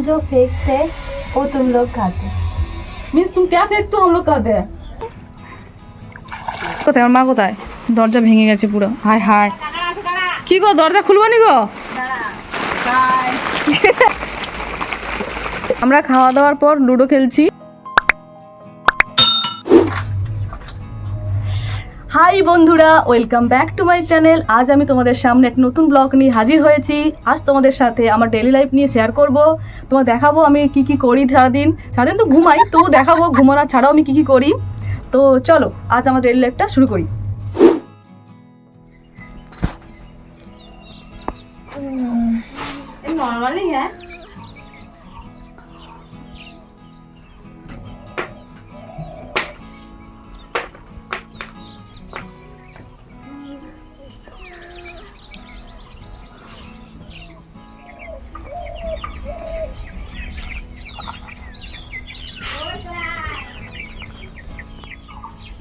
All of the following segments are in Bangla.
जो फेंकते वो तुम लोग खाते। मीन्स तुम क्या फेंकते हो हम लोग खाते हैं। কোথায় আমার মা কোথায়? দরজা ভেঙে গেছে পুরো। হায় হায়, কি গো দরজা খুলবো নি গো? আমরা খাওয়া দাওয়ার পর লুডো খেলছি। হাই বন্ধুরা, welcome back to my channel. আজ আমি তোমাদের সামনে এক নতুন ব্লগ নিয়ে হাজির হয়েছি। আজ তোমাদের সাথে আমার ডেইলি লাইফ নিয়ে শেয়ার করব। তোমার দেখাবো আমি কি কি করি সারাদিন। সারাদিন তো ঘুমাই, তো দেখাবো ঘুমানো ছাড়াও আমি কি কি করি। তো চলো আজ আমার ডেইলি লাইফটা শুরু করি। নর্মালি হ্যাঁ,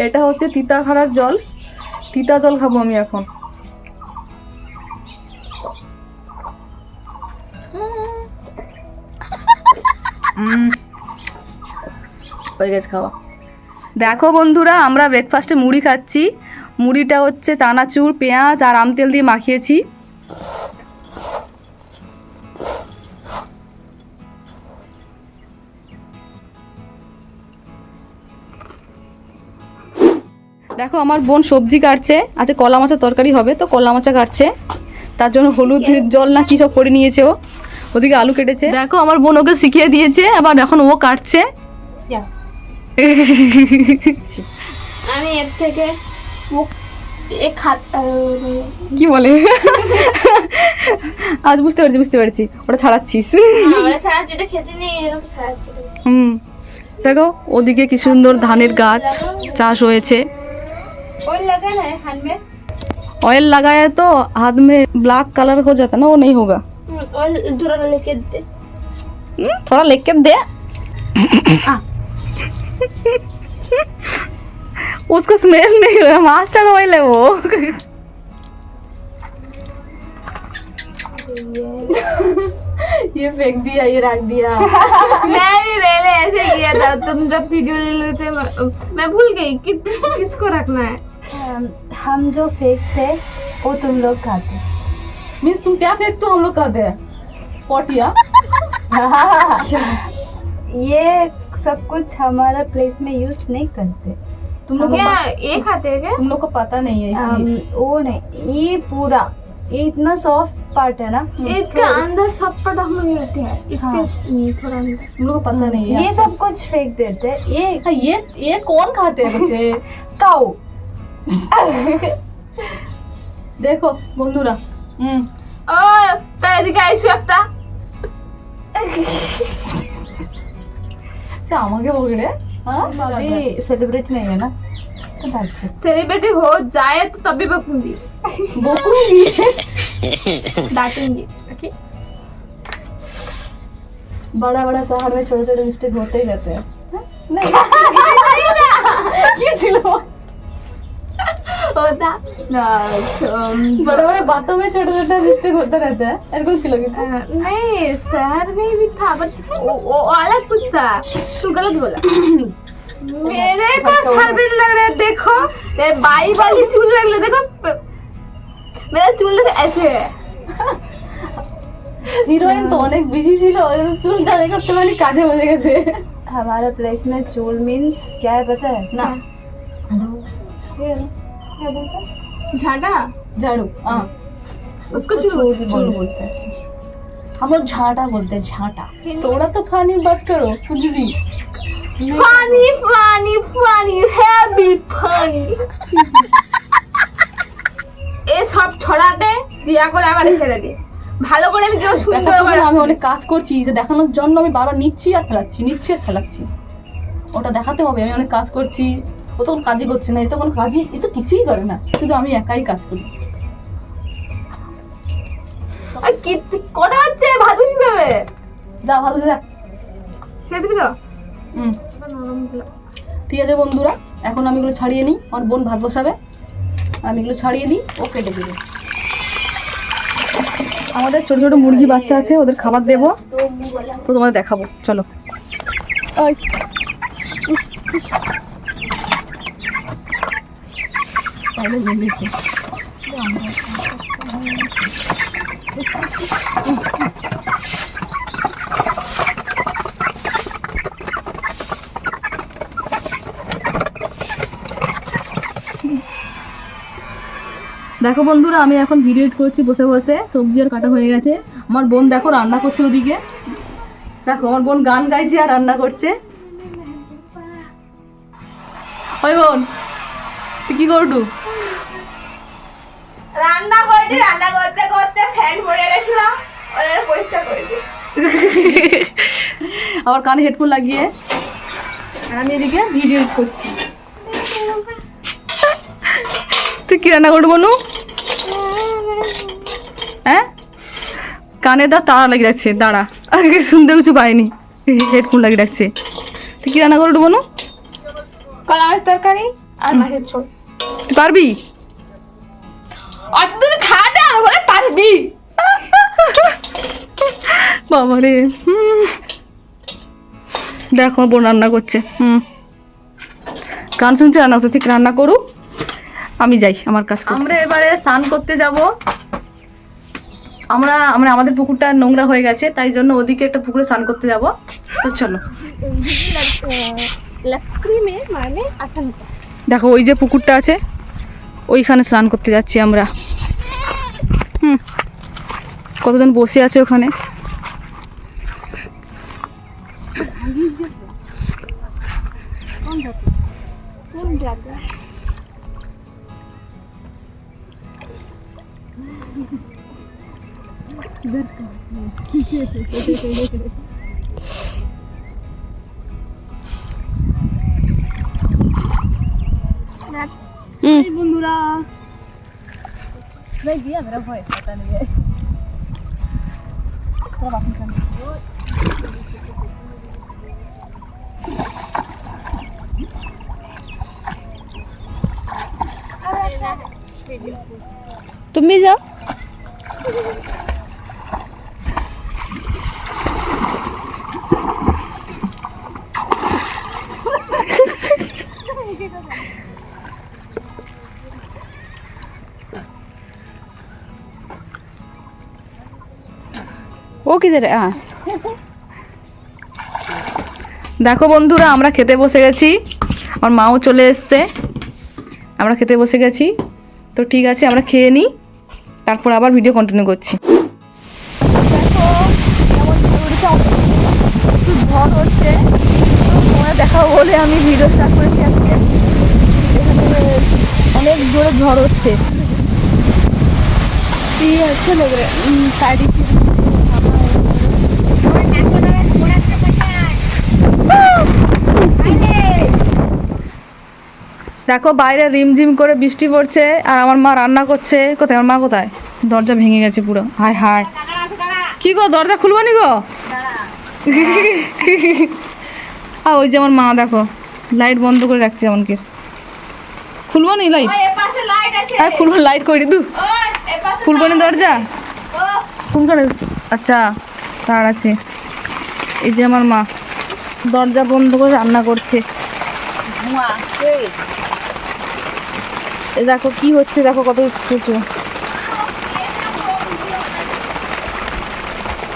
এটা হচ্ছে তিতা খাড়ার জল। তিতা জল খাবো আমি এখন। হয়ে গেছে খাওয়া। দেখো বন্ধুরা, আমরা ব্রেকফাস্টে মুড়ি খাচ্ছি। মুড়িটা হচ্ছে চানাচুর, পেঁয়াজ আর আম তেল দিয়ে মাখিয়েছি। দেখো আমার বোন সবজি কাটছে, আজকে কলা মাছের তরকারি হবে, তো কলা মাছা কাটছে। তার জন্য হলুদ জল না কি সব করে নিয়েছে ও। ওদিকে আলু কেটেছে। দেখো আমার বোন ওকে শিখিয়ে দিয়েছে, আবার এখন ও কাটছে। আমি এর থেকে কি বলে আজ বুঝতে পারছি ওটা ছাড়াচ্ছিস। দেখো ওদিকে কি সুন্দর ধানের গাছ চাষ হয়েছে। ऑयल लगाया तो हाथ में ब्लैक कलर हो जाता ना, वो नहीं होगा। ऑयल थोड़ा लेके दे, थोड़ा लेके दे। उसको स्मेल नहीं रहा, मास्टर ऑयल है वो। ये फेंक दिया, ये रख दिया। मैं भी पहले ऐसे किया था, तुम जब वीडियो ले लेते मैं भूल गई कि किसको रखना है। हम जो फेंकते वो तुम लोग खाते। मीन्स तुम क्या फेंकते हो हम लोग खाते हैं। पोटिया ये सब कुछ हमारा प्लेस में यूज नहीं करते। तुम लोग क्या ये खाते हैं क्या? तुम लोग को पता नहीं है इसलिए। वो नहीं, ये पूरा ये इतना सॉफ्ट पार्ट है ना, इसके अंदर सब पार्ट हम लोग लेते हैं। इसके थोड़ा तुम लोग को पता नहीं है। ये सब कुछ फेंक देते हैं। ये कौन खाते हैं बच्चे। काऊ। देखो বন্ধুরা, ও তাই এদিকে আইসো একটা। আমাকে বলবে हाँ अभी सेलिब्रेट नहीं है ना, तो बात से सेलिब्रिटी हो जाए तो तभी बकूंगी डांटूंगी। ओके, बड़ा बड़ा शहर में छोटे छोटे मिस्टेक होते ही रहते हैं। नहीं होता बड़े बड़े बातों में छोटे छोटे मिस्टेक होते रहते हैं। एरकम ছিল কিছু नहीं, शहर में भी था बट वो अलग कुछ था। तू गलत बोला। मेरे को सर्विस लग रहा है, देखो ये बाई वाली चूल लग रहा है। देखो मेरा चूल ऐसे है। হিরোইন তো অনেক বিজি ছিল, চুলটা দেখতে মানে কাজে বসে গেছে। हमारा प्लेस में चूल मीन्स क्या है पता है ना, क्या बोलते हैं? झाड़ा झाड़ू। हाँ, उसको चूल बोलते हैं। हम लोग झाटा बोलते हैं, झाटा। थोड़ा तो फानी बात करो कुछ भी। Funny funny funny heavy funny. এই সব ছড়াতে দিয়া করে আবার ফেলে দে। ভালো করে আমি কেউ সুন্দর করে আমি অনেক কাজ করছি, যে দেখানোর জন্য আমি বারবার নিচ্ছি আর ফেলাচ্ছি। ওটা দেখাতে হবে আমি অনেক কাজ করছি। ও তখন কাজই করছে না, এ তখন কাজই, এ তো কিছুই করে না, শুধু আমি একাই কাজ করি। আর কি কটা হচ্ছে ভাত দিতে হবে। যা ভালো যা, ছেড়ে দিবি তো। ঠিক আছে বন্ধুরা, এখন আমি এগুলো ছাড়িয়ে নিই। আমার বোন ভাত বসাবে, আমি এগুলো ছাড়িয়ে দিই, ও কেটে দেবে। আমাদের ছোট ছোট মুরগি বাচ্চা আছে, ওদের খাবার দেবো, তো তোমাদের দেখাবো, চলো। ওই দেখো বন্ধুরা, আমি এখন ভিডিও এডিট করছি বসে বসে, সবজি আর কাটা হয়ে গেছে। আমার বোন দেখো রান্না করছে ওদিকে, দেখো আমার বোন গান গাইছে আর রান্না করছে। ওই বোন, তুই কি করলু? রান্না করতে করতে ফ্যান পড়ে গেছিল, ওদের পরিষ্কার করে দিই। আবার কানে হেডফোন লাগিয়ে, আর আমি এদিকে ভিডিও এডিট করছি। তুই কি রান্না করবো বনু? হ্যাঁ, কানে তারা লাগিয়ে রাখছে, দাঁড়া, আগে শুনতে কিছু পাইনি, হেডফোন লাগিয়ে রাখছে। তুই কি রান্না করবো বনু? কলা মাছ তরকারি আর মাছের ঝোল। তুই পারবি? অত তুই খাওয়াতে আর বলে পারবি? বাবারে, দেখো বোন রান্না করছে। গান শুনছে, রান্না করছে। ঠিক রান্না করুক, আমি যাই আমার কাজ করতে। আমরা এবারে স্নান করতে যাব। আমরা আমাদের পুকুরটা নোংরা হয়ে গেছে, তাই জন্য ওদিকে একটা পুকুরে স্নান করতে যাব। তো চলো। দেখো ওই যে পুকুরটা আছে, ওইখানে স্নান করতে যাচ্ছি আমরা। কতজন বসে আছে ওখানে। বন্ধুরা, मेरा भॉइस पता नहीं है। तुम भी जाओ। ও কিধর? দেখো বন্ধুরা, আমরা খেতে বসে গেছি, আমার মাও চলে এসছে, আমরা খেতে বসে গেছি। তো ঠিক আছে, আমরা খেয়ে নিই, তারপর আবার ভিডিও কন্টিনিউ করছি। ঝড় হচ্ছে, তোমার দেখাবো বলে আমি ভিডিও স্টার্ট করেছি আজকে। এখানে অনেক জোরে ঝড় হচ্ছে। अच्छा लग रहा है साड़ी। দেখো বাইরে রিমঝিম করে বৃষ্টি পড়ছে, আর আমার মা রান্না করছে। কোথায় আমার মা? কোথায়? দরজা ভেঙে গেছে পুরো। হায় হায়, কি গো, দরজা খুলবো নি গো? ওই যে আমার মা, দেখো লাইট বন্ধ করে রাখছে এমনকি। খুলবো নি লাইট? খুলবো, লাইট করে দু, খুলবো নি দরজা? কোনখানে? আচ্ছা, তার আছে। এই যে আমার মা দরজা বন্ধ করে রান্না করছে। দেখো কি হচ্ছে, দেখো কত কিছু,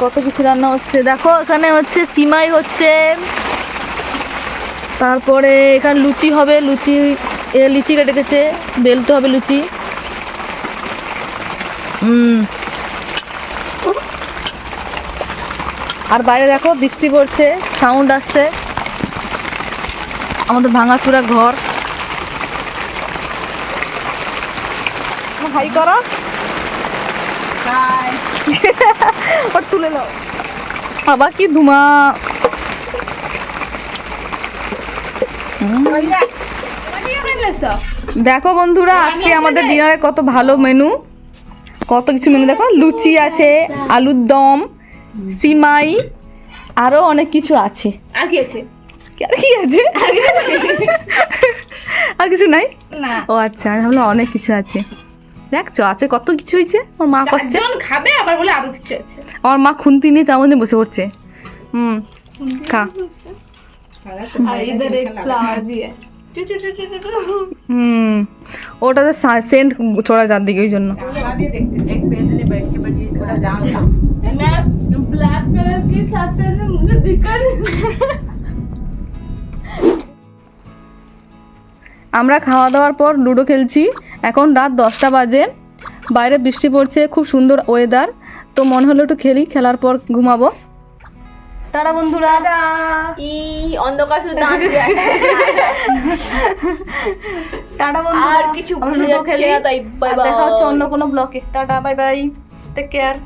কত কিছু রান্না হচ্ছে। দেখো এখানে হচ্ছে সিমাই হচ্ছে, তারপরে এখানে লুচি হবে, লিচি কেটে গেছে, বেলতে হবে লুচি। আর বাইরে দেখো বৃষ্টি পড়ছে, সাউন্ড আসছে। আমাদের ভাঙাচোরা ঘর। হাই করো, ওর তুলে নাও। বাবা কি ধুমা। দেখো বন্ধুরা, আজকে আমাদের ডিনারে কত ভালো মেনু, কত কিছু মেনু। দেখো লুচি আছে, আলুর দম, সিমাই, আরো অনেক কিছু আছে। আর কি আছে? আর কি আছে? আর কিছু নাই না। ও আচ্ছা, আমি ভাবলাম অনেক কিছু আছে। দেখছো আছে কত কিছু হয়েছে। আমার মা করছে, চারজন খাবে আবার বলে আরো কিছু আছে। আমার মা খুন্তি নিয়ে চামচ নিয়ে বসে পড়ছে। খা। আর इधर एक फ्लावर भी है। ওটাতে সেন্ট ছোড়া চারদিকে, ওই জন্য। मैं ब्लैक कलर की शर्ट पहने मुझे दिक्कत আমরা খাওয়া দাওয়ার পর লুডো খেলছি। এখন রাত 10টা বাজে, বাইরে বৃষ্টি পড়ছে, খুব সুন্দর ওয়েদার। তো মনে হলো একটু খেলি, খেলার পর ঘুমাবো। টাটা বন্ধুরা। অন্ধকার শুধু দাঁত দিয়ে টাটা বন্ধুরা। আর কিছু আমরা ভুলে লুডো যাচ্ছি খেলি। না, তাই বাই আর বাই। দেখা হচ্ছে অন্য কোনো ব্লকে। Tata, bye bye, take care.